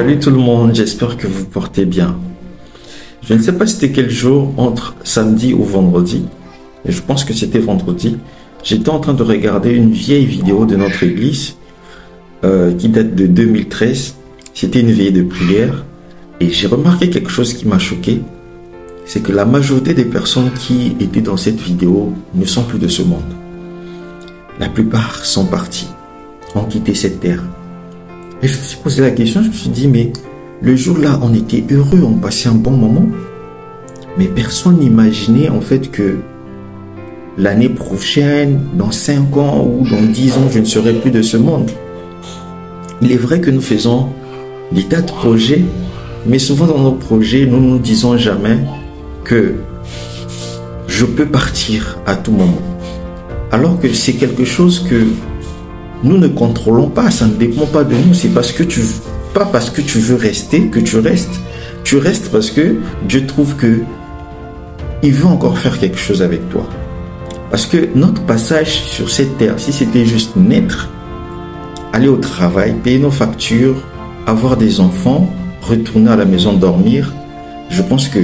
Salut tout le monde, j'espère que vous portez bien. Je ne sais pas c'était quel jour, entre samedi ou vendredi, et je pense que c'était vendredi, j'étais en train de regarder une vieille vidéo de notre église qui date de 2013. C'était une veillée de prière et j'ai remarqué quelque chose qui m'a choqué. C'est que la majorité des personnes qui étaient dans cette vidéo ne sont plus de ce monde. La plupart sont partis, ont quitté cette terre. Et je me suis posé la question, je me suis dit, mais le jour-là, on était heureux, on passait un bon moment. Mais personne n'imaginait en fait que l'année prochaine, dans 5 ans ou dans 10 ans, je ne serai plus de ce monde. Il est vrai que nous faisons des tas de projets, mais souvent dans nos projets, nous ne nous disons jamais que je peux partir à tout moment. Alors que c'est quelque chose que nous ne contrôlons pas, ça ne dépend pas de nous. C'est parce que pas parce que tu veux rester que tu restes. Tu restes parce que Dieu trouve que il veut encore faire quelque chose avec toi. Parce que notre passage sur cette terre, si c'était juste naître, aller au travail, payer nos factures, avoir des enfants, retourner à la maison dormir, je pense que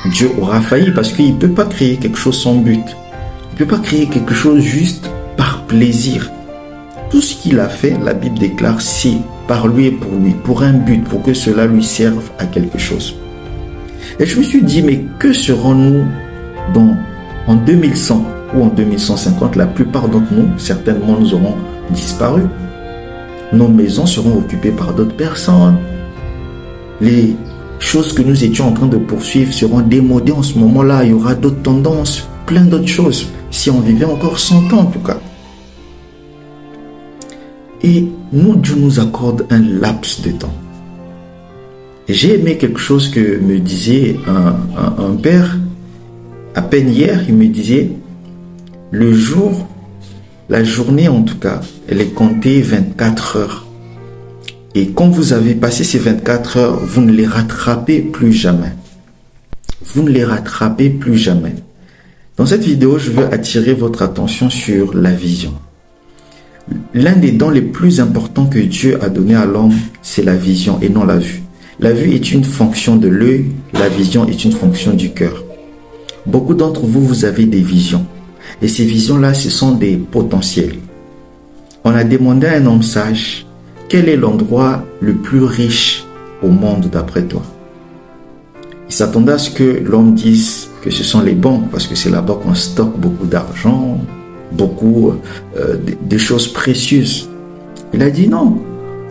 Dieu aura failli parce qu'il ne peut pas créer quelque chose sans but. Il ne peut pas créer quelque chose juste par plaisir. Tout ce qu'il a fait, la Bible déclare, c'est par lui et pour un but, pour que cela lui serve à quelque chose. Et je me suis dit, mais que serons-nous en 2100 ou en 2150? La plupart d'entre nous, certainement, nous aurons disparu. Nos maisons seront occupées par d'autres personnes. Les choses que nous étions en train de poursuivre seront démodées en ce moment-là. Il y aura d'autres tendances, plein d'autres choses. Si on vivait encore 100 ans en tout cas. Et nous, Dieu nous accorde un laps de temps. J'ai aimé quelque chose que me disait un père, à peine hier, il me disait, le jour, la journée en tout cas, elle est comptée 24 heures. Et quand vous avez passé ces 24 heures, vous ne les rattrapez plus jamais. Vous ne les rattrapez plus jamais. Dans cette vidéo, je veux attirer votre attention sur la vision. L'un des dons les plus importants que Dieu a donné à l'homme, c'est la vision et non la vue. La vue est une fonction de l'œil, la vision est une fonction du cœur. Beaucoup d'entre vous, vous avez des visions. Et ces visions-là, ce sont des potentiels. On a demandé à un homme sage, quel est l'endroit le plus riche au monde d'après toi? Il s'attendait à ce que l'homme dise que ce sont les banques, parce que c'est là-bas qu'on stocke beaucoup d'argent, beaucoup de choses précieuses. Il a dit non,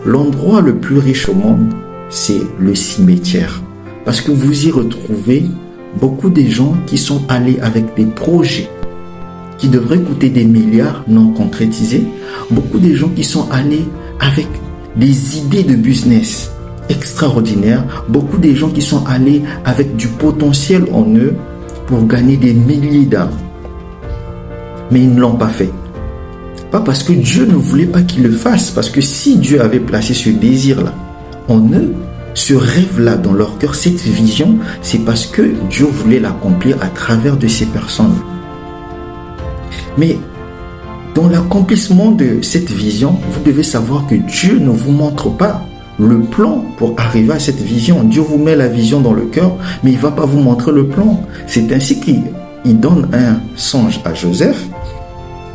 l'endroit le plus riche au monde, c'est le cimetière. Parce que vous y retrouvez beaucoup de gens qui sont allés avec des projets qui devraient coûter des milliards non concrétisés. Beaucoup de gens qui sont allés avec des idées de business extraordinaires. Beaucoup de gens qui sont allés avec du potentiel en eux pour gagner des milliers d'âmes. Mais ils ne l'ont pas fait. Pas parce que Dieu ne voulait pas qu'ils le fassent. Parce que si Dieu avait placé ce désir-là en eux, ce rêve-là dans leur cœur, cette vision, c'est parce que Dieu voulait l'accomplir à travers de ces personnes. Mais dans l'accomplissement de cette vision, vous devez savoir que Dieu ne vous montre pas le plan pour arriver à cette vision. Dieu vous met la vision dans le cœur, mais il ne va pas vous montrer le plan. C'est ainsi qu'il donne un songe à Joseph.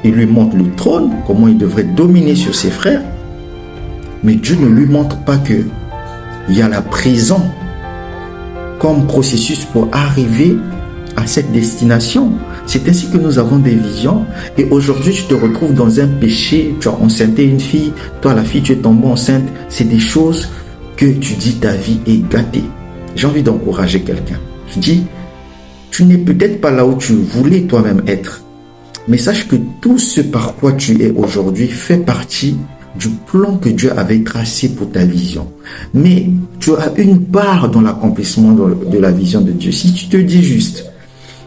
Il lui montre le trône, comment il devrait dominer sur ses frères. Mais Dieu ne lui montre pas qu'il y a la prison comme processus pour arriver à cette destination. C'est ainsi que nous avons des visions. Et aujourd'hui, tu te retrouves dans un péché. Tu as enceinté une fille. Toi, la fille, tu es tombée enceinte. C'est des choses que tu dis ta vie est gâtée. J'ai envie d'encourager quelqu'un. Je dis, tu n'es peut-être pas là où tu voulais toi-même être. Mais sache que tout ce par quoi tu es aujourd'hui fait partie du plan que Dieu avait tracé pour ta vision. Mais tu as une part dans l'accomplissement de la vision de Dieu. Si tu te dis juste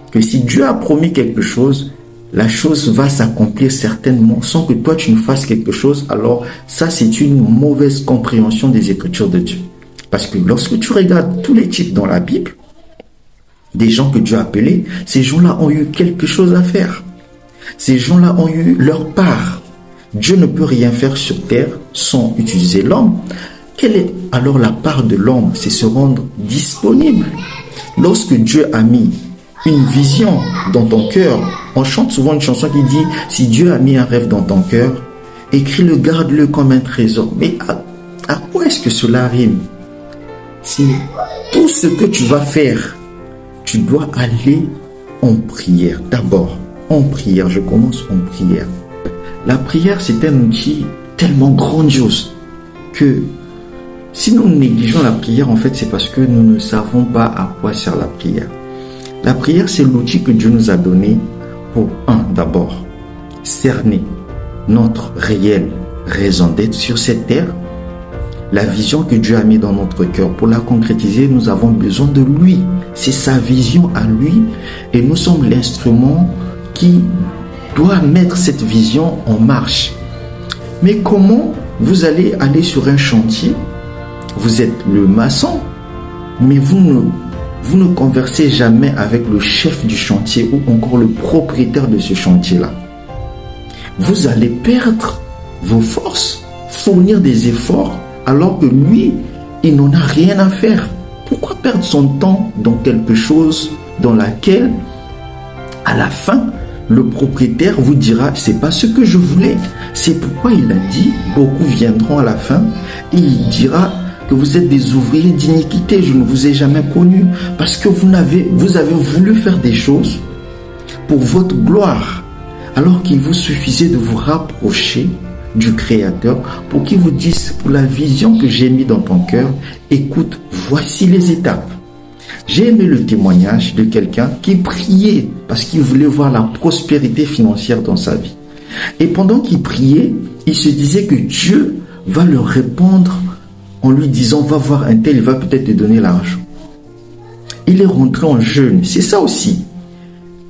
que si Dieu a promis quelque chose, la chose va s'accomplir certainement sans que toi tu ne fasses quelque chose, alors ça c'est une mauvaise compréhension des Écritures de Dieu. Parce que lorsque tu regardes tous les types dans la Bible, des gens que Dieu a appelés, ces gens-là ont eu quelque chose à faire. Ces gens-là ont eu leur part. Dieu ne peut rien faire sur terre sans utiliser l'homme. Quelle est alors la part de l'homme? C'est se rendre disponible. Lorsque Dieu a mis une vision dans ton cœur, on chante souvent une chanson qui dit « Si Dieu a mis un rêve dans ton cœur, écris-le, garde-le comme un trésor. » Mais à quoi est-ce que cela rime? C'est tout ce que tu vas faire, tu dois aller en prière. D'abord, en prière. Je commence en prière. La prière, c'est un outil tellement grandiose que si nous négligeons la prière, en fait, c'est parce que nous ne savons pas à quoi sert la prière. La prière, c'est l'outil que Dieu nous a donné pour, d'abord, cerner notre réelle raison d'être sur cette terre, la vision que Dieu a mis dans notre cœur. Pour la concrétiser, nous avons besoin de lui. C'est sa vision à lui et nous sommes l'instrument qui doit mettre cette vision en marche. Mais comment vous allez aller sur un chantier? Vous êtes le maçon, mais vous ne conversez jamais avec le chef du chantier ou encore le propriétaire de ce chantier-là. Vous allez perdre vos forces, fournir des efforts, alors que lui, il n'en a rien à faire. Pourquoi perdre son temps dans quelque chose dans laquelle, à la fin, le propriétaire vous dira, c'est pas ce que je voulais. C'est pourquoi il a dit, beaucoup viendront à la fin, et il dira que vous êtes des ouvriers d'iniquité, je ne vous ai jamais connus, parce que vous avez voulu faire des choses pour votre gloire, alors qu'il vous suffisait de vous rapprocher du Créateur pour qu'il vous dise, pour la vision que j'ai mis dans ton cœur, écoute, voici les étapes. J'ai aimé le témoignage de quelqu'un qui priait parce qu'il voulait voir la prospérité financière dans sa vie. Et pendant qu'il priait, il se disait que Dieu va leur répondre en lui disant, va voir un tel, il va peut-être te donner l'argent. Il est rentré en jeûne. C'est ça aussi.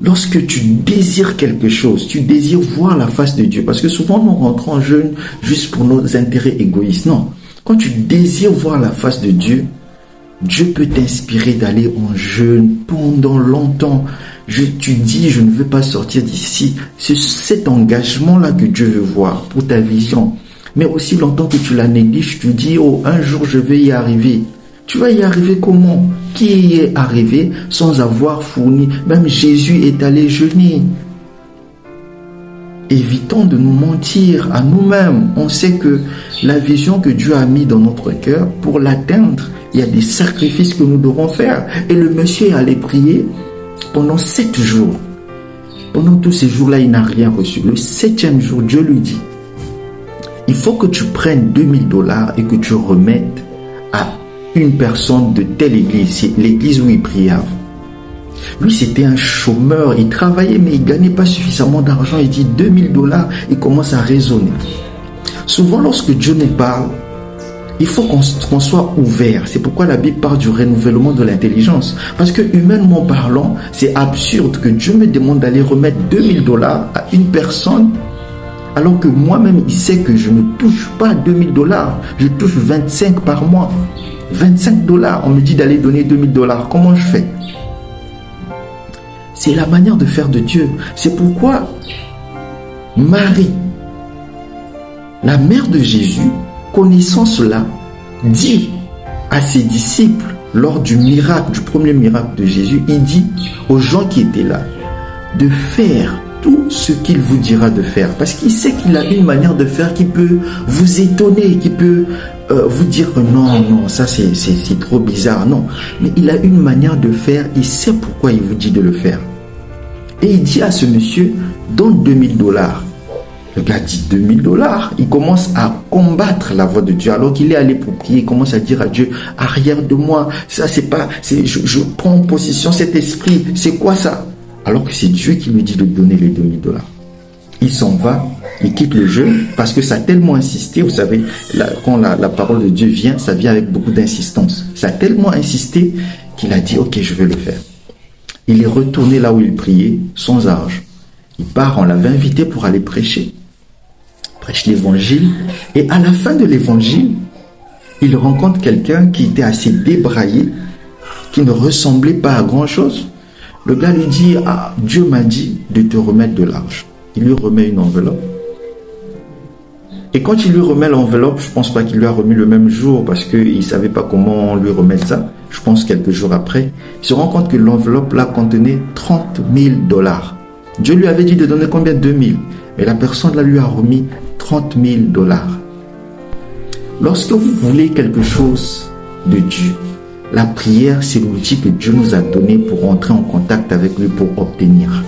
Lorsque tu désires quelque chose, tu désires voir la face de Dieu. Parce que souvent, nous rentrons en jeûne juste pour nos intérêts égoïstes. Non. Quand tu désires voir la face de Dieu, Dieu peut t'inspirer d'aller en jeûne pendant longtemps. Tu dis, je ne veux pas sortir d'ici. C'est cet engagement-là que Dieu veut voir pour ta vision. Mais aussi longtemps que tu la négliges, tu dis, oh, un jour je vais y arriver. Tu vas y arriver comment? Qui y est arrivé sans avoir fourni? Même Jésus est allé jeûner. Évitons de nous mentir à nous-mêmes. On sait que la vision que Dieu a mis dans notre cœur, pour l'atteindre, il y a des sacrifices que nous devrons faire. Et le monsieur est allé prier pendant 7 jours. Pendant tous ces jours-là, il n'a rien reçu. Le 7e jour, Dieu lui dit, il faut que tu prennes $2000 et que tu remettes à une personne de telle église. C'est l'église où il priait avant. Lui, c'était un chômeur. Il travaillait, mais il ne gagnait pas suffisamment d'argent. Il dit $2000. Il commence à raisonner. Souvent, lorsque Dieu nous parle, il faut qu'on soit ouvert. C'est pourquoi la Bible parle du renouvellement de l'intelligence. Parce que humainement parlant, c'est absurde que Dieu me demande d'aller remettre $2000 à une personne alors que moi-même, il sait que je ne touche pas $2000. Je touche 25 par mois. $25. On me dit d'aller donner $2000. Comment je fais? C'est la manière de faire de Dieu. C'est pourquoi Marie, la mère de Jésus, connaissant cela, dit à ses disciples lors du miracle, du premier miracle de Jésus, il dit aux gens qui étaient là de faire tout ce qu'il vous dira de faire. Parce qu'il sait qu'il a une manière de faire qui peut vous étonner, qui peut vous dire non, ça c'est trop bizarre. Non, mais il a une manière de faire, il sait pourquoi il vous dit de le faire. Et il dit à ce monsieur, donne $2000. Le gars dit $2000. Il commence à combattre la voix de Dieu. Alors qu'il est allé pour prier, il commence à dire à Dieu, arrière de moi, ça c'est pas, je prends en possession cet esprit, c'est quoi ça? Alors que c'est Dieu qui lui dit de donner les $2000. Il s'en va, il quitte le jeu parce que ça a tellement insisté. Vous savez, quand la parole de Dieu vient, ça vient avec beaucoup d'insistance. Ça a tellement insisté qu'il a dit, ok, je vais le faire. Il est retourné là où il priait, sans argent. Il part, on l'avait invité pour aller prêcher. Prêche l'évangile. Et à la fin de l'évangile, il rencontre quelqu'un qui était assez débraillé, qui ne ressemblait pas à grand chose. Le gars lui dit, ah, Dieu m'a dit de te remettre de l'argent. Il lui remet une enveloppe. Et quand il lui remet l'enveloppe, je ne pense pas qu'il lui a remis le même jour parce qu'il ne savait pas comment lui remettre ça. Je pense quelques jours après, il se rend compte que l'enveloppe là contenait $30,000. Dieu lui avait dit de donner combien? 2 000. Mais la personne là lui a remis $30,000. Lorsque vous voulez quelque chose de Dieu, la prière, c'est l'outil que Dieu nous a donné pour entrer en contact avec lui, pour obtenir.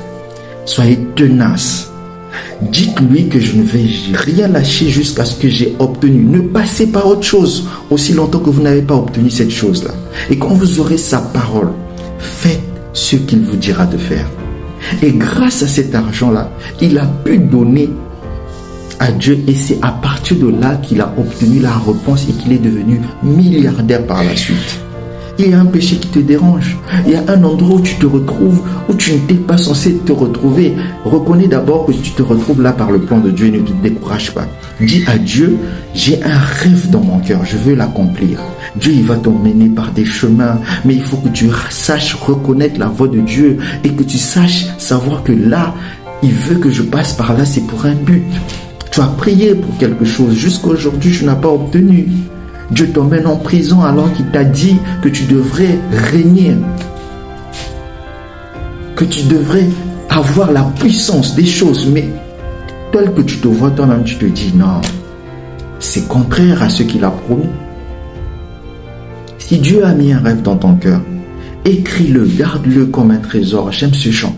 Soyez tenaces. Dites-lui que je ne vais rien lâcher jusqu'à ce que j'ai obtenu. Ne passez pas à autre chose aussi longtemps que vous n'avez pas obtenu cette chose-là. Et quand vous aurez sa parole, faites ce qu'il vous dira de faire. Et grâce à cet argent-là, il a pu donner à Dieu, et c'est à partir de là qu'il a obtenu la réponse et qu'il est devenu milliardaire par la suite. Il y a un péché qui te dérange. Il y a un endroit où tu te retrouves, où tu n'étais pas censé te retrouver. Reconnais d'abord que tu te retrouves là par le plan de Dieu et ne te décourage pas. Dis à Dieu, j'ai un rêve dans mon cœur, je veux l'accomplir. Dieu, il va t'emmener par des chemins, mais il faut que tu saches reconnaître la voix de Dieu et que tu saches savoir que là, il veut que je passe par là, c'est pour un but. Tu as prié pour quelque chose, jusqu'à aujourd'hui, tu n'as pas obtenu. Dieu t'emmène en prison alors qu'il t'a dit que tu devrais régner, que tu devrais avoir la puissance des choses, mais tel que tu te vois toi-même, tu te dis non, c'est contraire à ce qu'il a promis. Si Dieu a mis un rêve dans ton cœur, écris-le, garde-le comme un trésor. J'aime ce chant.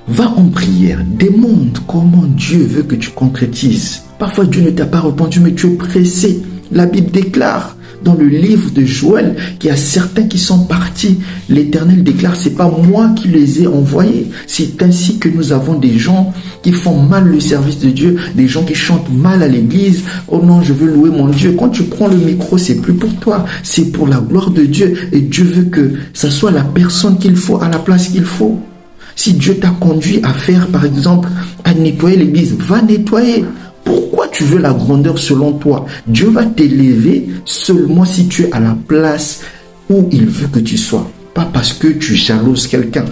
Va en prière, demande comment Dieu veut que tu concrétises. Parfois Dieu ne t'a pas répondu, mais tu es pressé. La Bible déclare dans le livre de Joël qu'il y a certains qui sont partis. L'Éternel déclare, c'est pas moi qui les ai envoyés. C'est ainsi que nous avons des gens qui font mal le service de Dieu, des gens qui chantent mal à l'église. Oh non, je veux louer mon Dieu. Quand tu prends le micro, c'est plus pour toi, c'est pour la gloire de Dieu. Et Dieu veut que ça soit la personne qu'il faut à la place qu'il faut. Si Dieu t'a conduit à faire, par exemple, à nettoyer l'église, va nettoyer. Pourquoi tu veux la grandeur selon toi? Dieu va t'élever seulement si tu es à la place où il veut que tu sois. Pas parce que tu jalouses quelqu'un.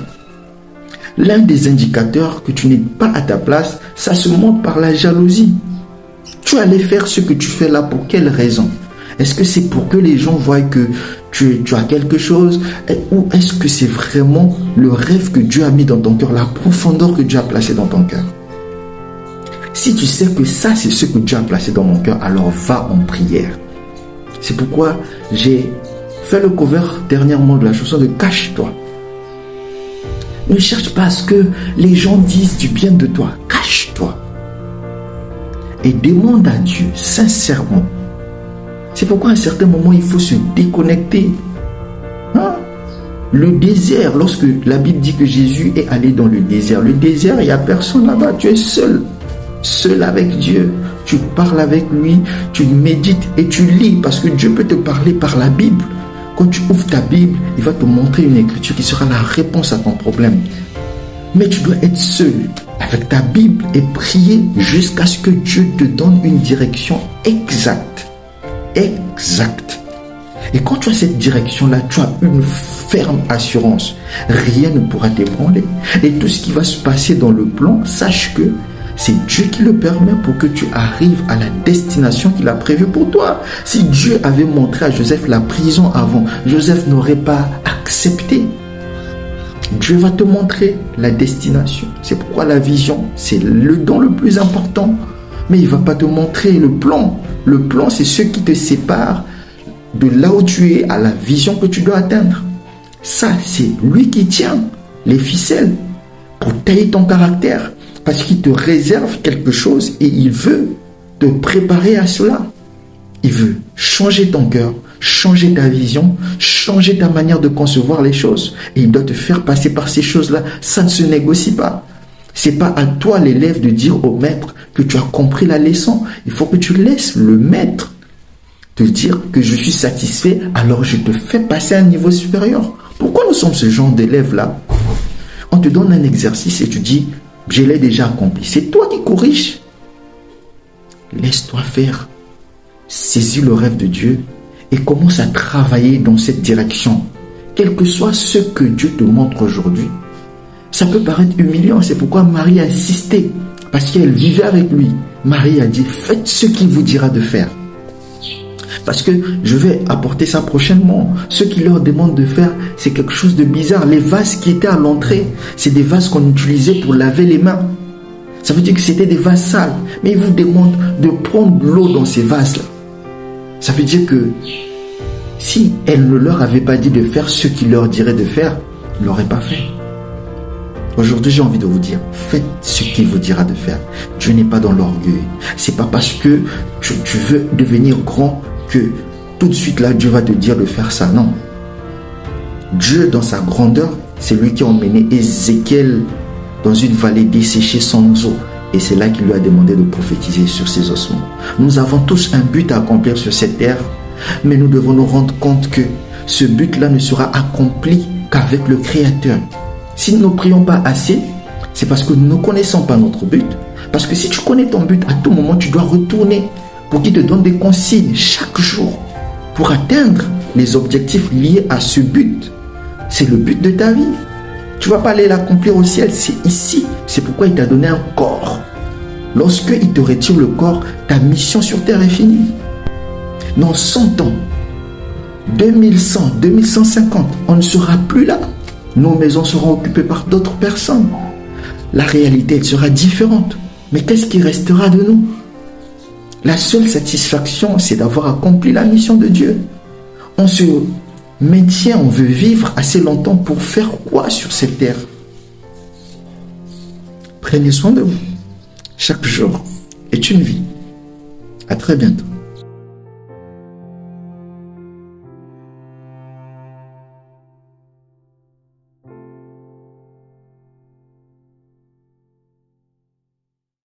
L'un des indicateurs que tu n'es pas à ta place, ça se montre par la jalousie. Tu allais faire ce que tu fais là pour quelle raison? Est-ce que c'est pour que les gens voient que tu as quelque chose? Ou est-ce que c'est vraiment le rêve que Dieu a mis dans ton cœur, la profondeur que Dieu a placée dans ton cœur? Si tu sais que ça, c'est ce que Dieu a placé dans mon cœur, alors va en prière. C'est pourquoi j'ai fait le cover dernièrement de la chanson de Cache-toi. Ne cherche pas à ce que les gens disent du bien de toi. Cache-toi. Et demande à Dieu sincèrement. C'est pourquoi à un certain moment, il faut se déconnecter. Le désert, lorsque la Bible dit que Jésus est allé dans le désert, il n'y a personne là-bas, tu es seul. Seul avec Dieu. Tu parles avec lui, tu médites et tu lis, parce que Dieu peut te parler par la Bible. Quand tu ouvres ta Bible, il va te montrer une écriture qui sera la réponse à ton problème. Mais tu dois être seul avec ta Bible et prier jusqu'à ce que Dieu te donne une direction exacte. Exacte. Et quand tu as cette direction-là, tu as une ferme assurance. Rien ne pourra t'ébranler. Et tout ce qui va se passer dans le plan, sache que c'est Dieu qui le permet pour que tu arrives à la destination qu'il a prévue pour toi. Si Dieu avait montré à Joseph la prison avant, Joseph n'aurait pas accepté. Dieu va te montrer la destination. C'est pourquoi la vision, c'est le don le plus important. Mais il ne va pas te montrer le plan. Le plan, c'est ce qui te sépare de là où tu es à la vision que tu dois atteindre. Ça, c'est lui qui tient les ficelles pour tailler ton caractère. Parce qu'il te réserve quelque chose et il veut te préparer à cela. Il veut changer ton cœur, changer ta vision, changer ta manière de concevoir les choses. Et il doit te faire passer par ces choses-là. Ça ne se négocie pas. C'est pas à toi, l'élève, de dire au maître que tu as compris la leçon. Il faut que tu laisses le maître te dire que je suis satisfait, alors je te fais passer à un niveau supérieur. Pourquoi nous sommes ce genre d'élèves-là? On te donne un exercice et tu dis, je l'ai déjà accompli. C'est toi qui corriges. Laisse-toi faire. Saisis le rêve de Dieu et commence à travailler dans cette direction. Quel que soit ce que Dieu te montre aujourd'hui. Ça peut paraître humiliant. C'est pourquoi Marie a insisté. Parce qu'elle vivait avec lui. Marie a dit, faites ce qu'il vous dira de faire. Parce que je vais apporter ça prochainement. Ce qu'il leur demande de faire, c'est quelque chose de bizarre. Les vases qui étaient à l'entrée, c'est des vases qu'on utilisait pour laver les mains. Ça veut dire que c'était des vases sales. Mais il vous demande de prendre l'eau dans ces vases-là. Ça veut dire que si elle ne leur avait pas dit de faire ce qu'il leur dirait de faire, ils ne l'auraient pas fait. Aujourd'hui, j'ai envie de vous dire, faites ce qu'il vous dira de faire. Dieu n'est pas dans l'orgueil. C'est pas parce que tu veux devenir grand que tout de suite là, Dieu va te dire de faire ça. Non. Dieu, dans sa grandeur, c'est lui qui a emmené Ézéchiel dans une vallée desséchée sans eau. Et c'est là qu'il lui a demandé de prophétiser sur ses ossements. Nous avons tous un but à accomplir sur cette terre, mais nous devons nous rendre compte que ce but-là ne sera accompli qu'avec le Créateur. Si nous ne prions pas assez, c'est parce que nous ne connaissons pas notre but. Parce que si tu connais ton but, à tout moment, tu dois retourner pour qu'il te donne des consignes chaque jour pour atteindre les objectifs liés à ce but. C'est le but de ta vie. Tu ne vas pas aller l'accomplir au ciel, c'est ici. C'est pourquoi il t'a donné un corps. Lorsque il te retire le corps, ta mission sur terre est finie. Dans 100 ans, 2100, 2150, on ne sera plus là. Nos maisons seront occupées par d'autres personnes. La réalité, elle sera différente. Mais qu'est-ce qui restera de nous? La seule satisfaction, c'est d'avoir accompli la mission de Dieu. On se maintient, on veut vivre assez longtemps pour faire quoi sur cette terre? Prenez soin de vous. Chaque jour est une vie. À très bientôt.